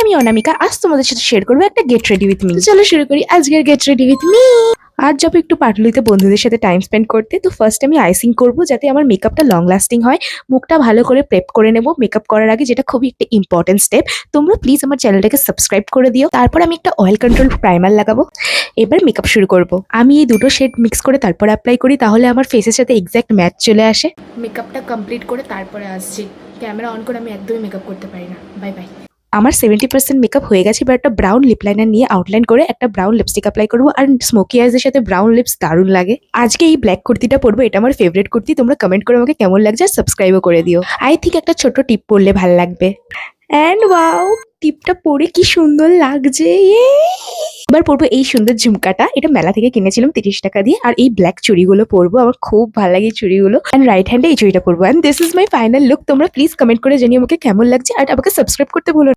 আমি অনামিকা, আজ তোমাদের সাথে শেয়ার করবো একটা গেট রেডি উইথ মি। চলো শুরু করি আজকের গেট রেডি উইথ মি। আজ যাবো একটু পাটুলিতে বন্ধুদের সাথে টাইম স্পেন্ড করতে। তো ফার্স্ট আমি আইসিং করবো যাতে আমার মেকআপটা লং লাস্টিং হয়। মুখটা ভালো করে প্রেপ করে নেবো মেকআপ করার আগে, যেটা খুবই একটা ইম্পর্টেন্ট স্টেপ। তোমরা প্লিজ আমার চ্যানেলটাকে সাবস্ক্রাইব করে দিও। তারপর আমি একটা অয়েল কন্ট্রোল প্রাইমার লাগাবো। এবার মেকআপ শুরু করব। আমি এই দুটো শেড মিক্স করে তারপর অ্যাপ্লাই করি, তাহলে আমার ফেসের সাথে এক্স্যাক্ট ম্যাচ চলে আসে। মেকআপটা কমপ্লিট করে তারপরে আসছি। ক্যামেরা অন করে আমি একদমই মেকআপ করতে পারি না। Bye bye. আমার 70% মেকআপ হয়ে গেছে। এবার একটা ব্রাউন লিপ লাইনার নিয়ে আউটলাইন করে একটা ব্রাউন লিপস্টিক অ্যাপ্লাই করবো। আর স্মোকি আইজের সাথে ব্রাউন লিপস দারুণ লাগে। আজকে এই ব্ল্যাক কুর্তিটা পরবো, এটা আমার ফেভারিট কুর্তি। তোমরা কমেন্ট করে আমাকে কেমন লাগছে আর সাবস্ক্রাইবও করে দিও। আই থিঙ্ক একটা ছোট টিপ পরলে ভালো লাগবে। অ্যান্ড ওয়াও, টিপটা পরে কি সুন্দর লাগছে। এবার পরবো এই সুন্দর ঝুমকাটা, এটা মেলা থেকে কিনেছিলাম 30 টাকা দিয়ে। আর এই ব্ল্যাক চুড়িগুলো পরবো, আমার খুব ভালো লাগে এই চুড়িগুলো। অ্যান্ড রাইট হ্যান্ডে এই চুড়িটা পরবো। And this is my final look. তোমরা প্লিজ কমেন্ট করে জানিও আমাকে কেমন লাগছে, আর আমাকে সাবস্ক্রাইব করতে ভুলো না।